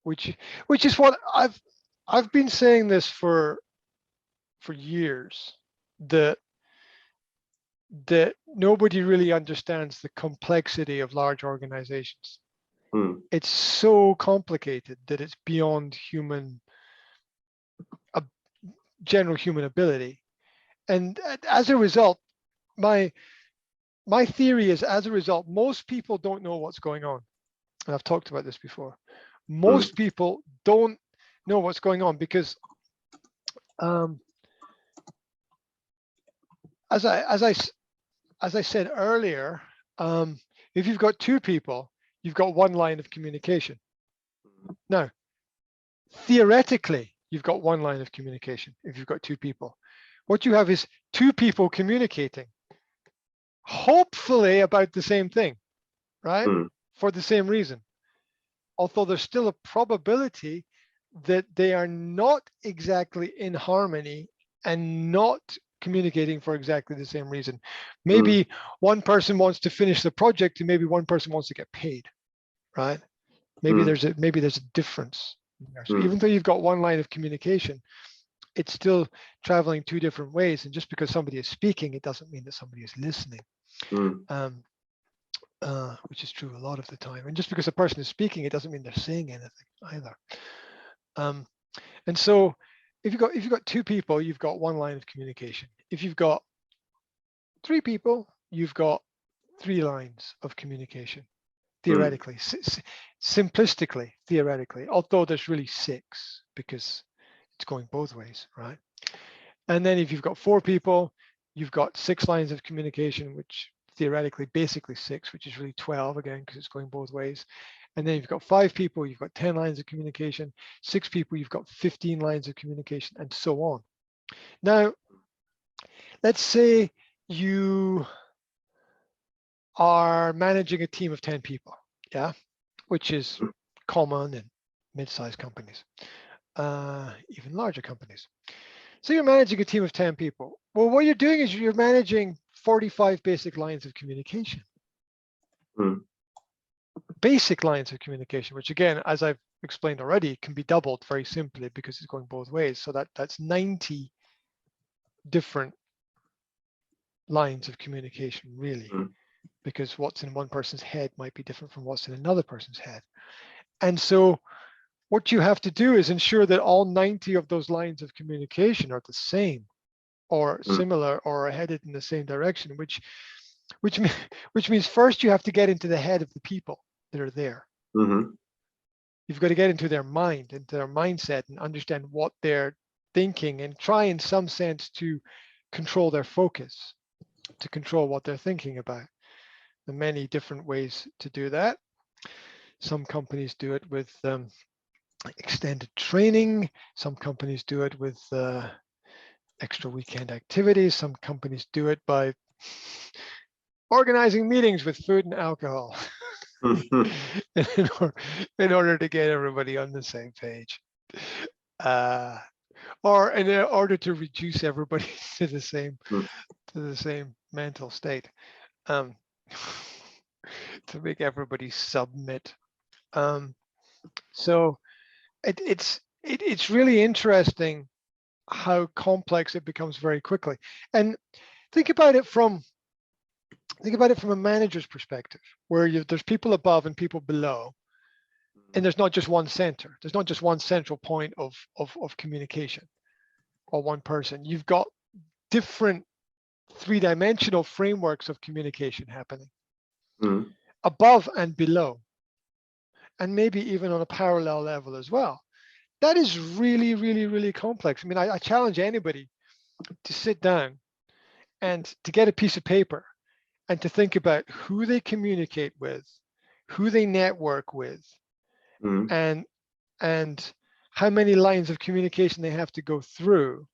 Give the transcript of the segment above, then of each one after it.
which is what I've been saying this for years, that nobody really understands the complexity of large organizations. It's so complicated that it's beyond general human ability. And as a result, my theory is, as a result, most people don't know what's going on. And I've talked about this before. Most people don't know what's going on because as I said earlier, if you've got two people, you've got one line of communication. Now, theoretically, you've got one line of communication if you've got two people. What you have is two people communicating, hopefully about the same thing, right? For the same reason. Although there's still a probability that they are not exactly in harmony and not communicating for exactly the same reason. Maybe one person wants to finish the project and maybe one person wants to get paid, right? Maybe there's a difference there. So even though you've got one line of communication, it's still traveling two different ways. And just because somebody is speaking, it doesn't mean that somebody is listening, which is true a lot of the time. And just because a person is speaking, it doesn't mean they're saying anything either. And so if you've got two people, you've got one line of communication. If you've got three people, you've got three lines of communication, theoretically, simplistically, theoretically, although there's really six because it's going both ways, right? And then if you've got four people, you've got six lines of communication, which theoretically, basically six, which is really 12 again, because it's going both ways. And then you've got five people, you've got 10 lines of communication, six people, you've got 15 lines of communication, and so on. Now, let's say you are managing a team of 10 people, yeah, which is common in mid-sized companies, even larger companies. So you're managing a team of 10 people. Well, what you're doing is you're managing 45 basic lines of communication. Basic lines of communication, which again, as I've explained already, can be doubled very simply because it's going both ways. So that's 90 different lines of communication, really, because what's in one person's head might be different from what's in another person's head. And so what you have to do is ensure that all 90 of those lines of communication are the same or similar or headed in the same direction, which means first you have to get into the head of the people that are there. You've got to get into their mind, into their mindset, and understand what they're thinking and try in some sense to control their focus, to control what they're thinking about. There are many different ways to do that. Some companies do it with extended training. Some companies do it with extra weekend activities. Some companies do it by organizing meetings with food and alcohol in order to get everybody on the same page, or in order to reduce everybody to the same mental state, to make everybody submit. So it's really interesting how complex it becomes very quickly. And think about it from a manager's perspective, where there's people above and people below, and there's not just one center. There's not just one central point of communication or one person. You've got different three-dimensional frameworks of communication happening above and below, and maybe even on a parallel level as well. That is really, really, really complex. I mean, I challenge anybody to sit down and to get a piece of paper and to think about who they communicate with, who they network with, and how many lines of communication they have to go through.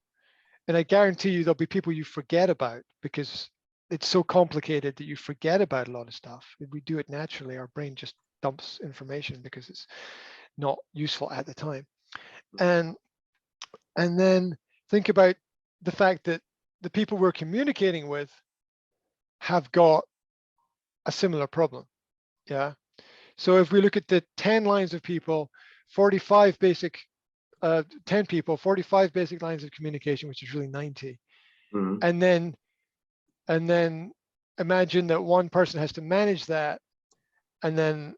And I guarantee you there'll be people you forget about because it's so complicated that you forget about a lot of stuff. If we do it naturally, our brain just dumps information because it's not useful at the time. And then think about the fact that the people we're communicating with have got a similar problem. Yeah. So if we look at the 10 lines of people, 45 basic, 10 people, 45 basic lines of communication, which is really 90. Mhm. And then imagine that one person has to manage that, and then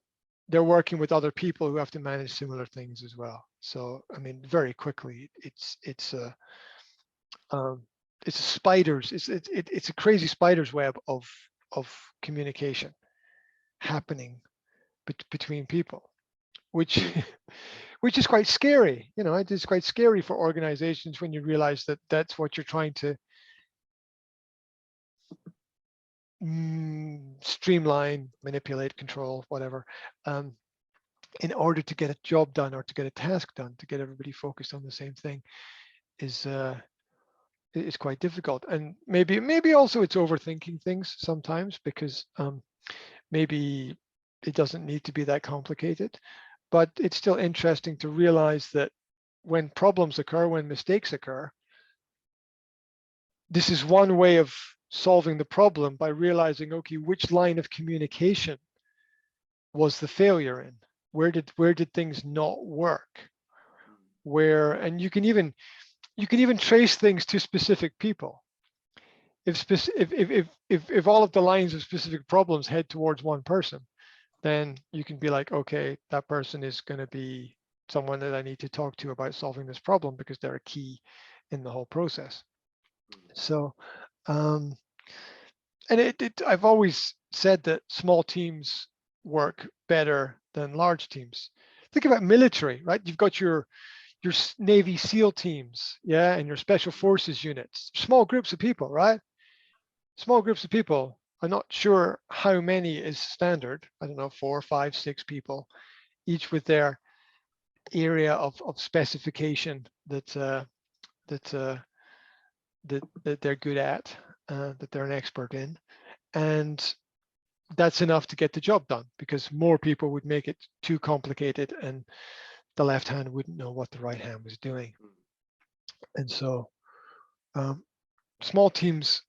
they're working with other people who have to manage similar things as well. So I mean, very quickly, it's a spiders. It's a crazy spider's web of communication happening between people, which which is quite scary. You know, it is quite scary for organizations when you realize that that's what you're trying to streamline, manipulate, control, whatever, in order to get a job done or to get a task done, to get everybody focused on the same thing is quite difficult. And maybe also it's overthinking things sometimes, because maybe it doesn't need to be that complicated, but it's still interesting to realize that when problems occur, when mistakes occur, this is one way of solving the problem, by realizing, okay, which line of communication was the failure in? Where did things not work? And you can even trace things to specific people. If all of the lines of specific problems head towards one person, then you can be like, okay, that person is going to be someone that I need to talk to about solving this problem, because they're a key in the whole process. So, and I've always said that small teams work better than large teams. Think about military, right? You've got your Navy SEAL teams, yeah, and your special forces units, small groups of people, right? Small groups of people. I'm not sure how many is standard. I don't know, 4, 5, 6 people, each with their area of specification that they're good at, that they're an expert in, and that's enough to get the job done, because more people would make it too complicated, and the left hand wouldn't know what the right hand was doing. And so small teams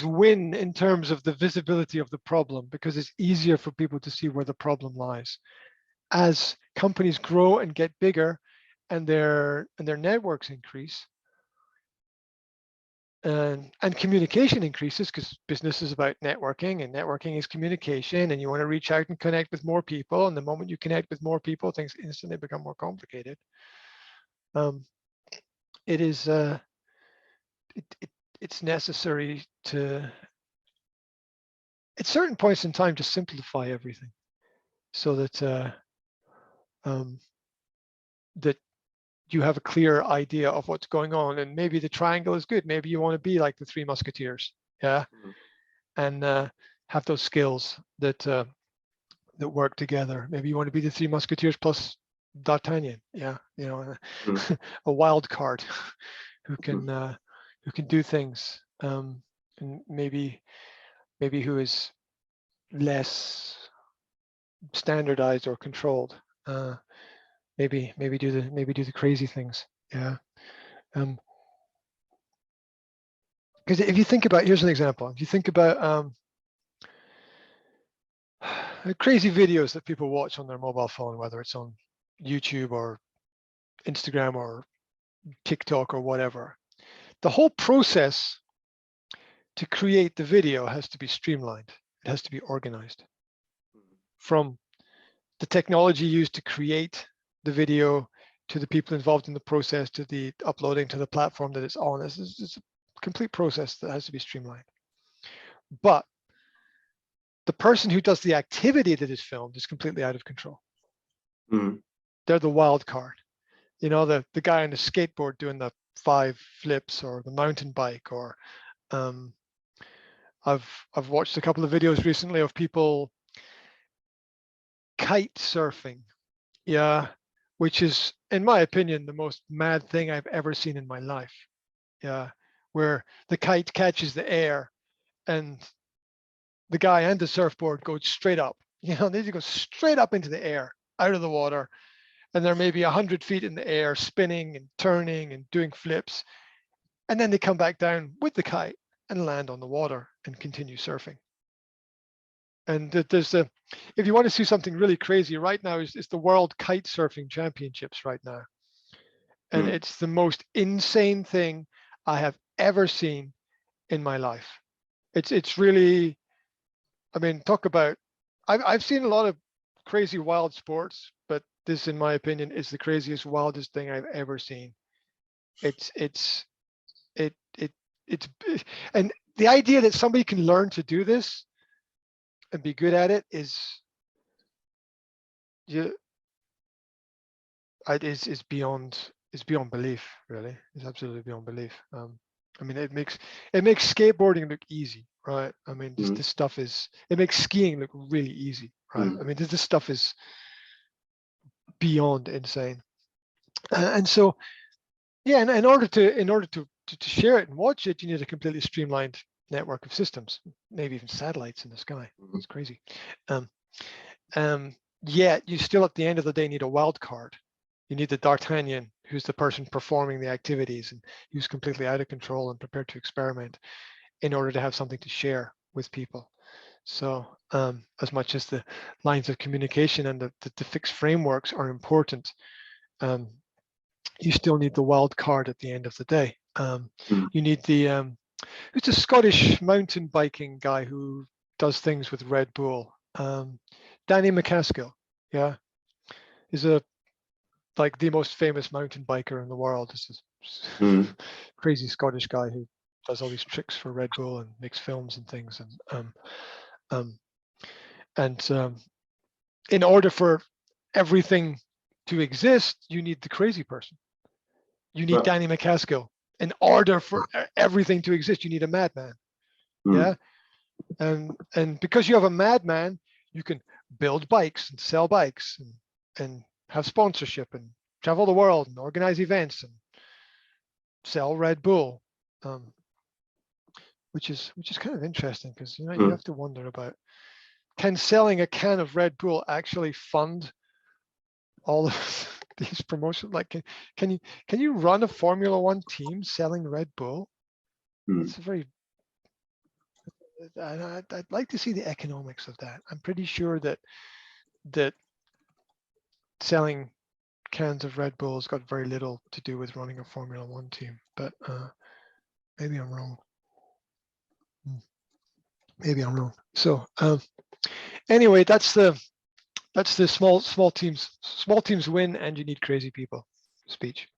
win in terms of the visibility of the problem, because it's easier for people to see where the problem lies. As companies grow and get bigger, and their networks increase, and communication increases, because business is about networking, and networking is communication, and you want to reach out and connect with more people, and the moment you connect with more people, things instantly become more complicated. It is it's necessary to, at certain points in time, to simplify everything, so that that you have a clear idea of what's going on. And maybe the triangle is good. Maybe you want to be like the Three Musketeers, yeah, and have those skills that that work together. Maybe you want to be the Three Musketeers plus D'Artagnan, yeah, you know, a wild card who can do things, and maybe who is less standardized or controlled. Maybe do the crazy things, yeah. Because if you think about, here's an example. If you think about crazy videos that people watch on their mobile phone, whether it's on YouTube or Instagram or TikTok or whatever, the whole process to create the video has to be streamlined. It has to be organized. From the technology used to create the video, to the people involved in the process, to the uploading to the platform that it's on. It's a complete process that has to be streamlined. But the person who does the activity that is filmed is completely out of control. They're the wild card. You know, the guy on the skateboard doing the 5 flips, or the mountain bike, or I've watched a couple of videos recently of people kite surfing, yeah, which is, in my opinion, the most mad thing I've ever seen in my life. Yeah, where the kite catches the air, and the guy and the surfboard go straight up. You know, they go straight up into the air, out of the water, and they're maybe 100 feet in the air, spinning and turning and doing flips, and then they come back down with the kite and land on the water and continue surfing. And there's a, if you want to see something really crazy right now, is the World Kite Surfing Championships right now. And it's the most insane thing I have ever seen in my life. It's really, I mean, talk about, I've seen a lot of crazy wild sports, but this, in my opinion, is the craziest, wildest thing I've ever seen. It's and the idea that somebody can learn to do this and be good at it is beyond belief, really. It's absolutely beyond belief. I mean, it makes skateboarding look easy, right? I mean, this stuff is, it makes skiing look really easy, right? I mean, this stuff is beyond insane. And so, yeah, and in order to share it and watch it, you need a completely streamlined network of systems, maybe even satellites in the sky. It's crazy. Yet you still, at the end of the day, need a wild card. You need the D'Artagnan, who's the person performing the activities and who's completely out of control and prepared to experiment, in order to have something to share with people. So as much as the lines of communication and the fixed frameworks are important, you still need the wild card at the end of the day. You need the, who's a Scottish mountain biking guy who does things with Red Bull? Danny McCaskill, yeah, is like the most famous mountain biker in the world. This is crazy Scottish guy who does all these tricks for Red Bull and makes films and things. And in order for everything to exist, you need the crazy person. You need Danny McCaskill. In order for everything to exist, you need a madman. Yeah. And because you have a madman, you can build bikes and sell bikes and have sponsorship and travel the world and organize events and sell Red Bull, which is kind of interesting, because you have to wonder about, can selling a can of Red Bull actually fund all of these promotions? Like, can you run a Formula One team selling Red Bull? It's a very, I'd like to see the economics of that. I'm pretty sure that selling cans of Red Bull has got very little to do with running a Formula One team, but maybe I'm wrong. Maybe I'm wrong. So anyway, that's the small teams win and you need crazy people speech.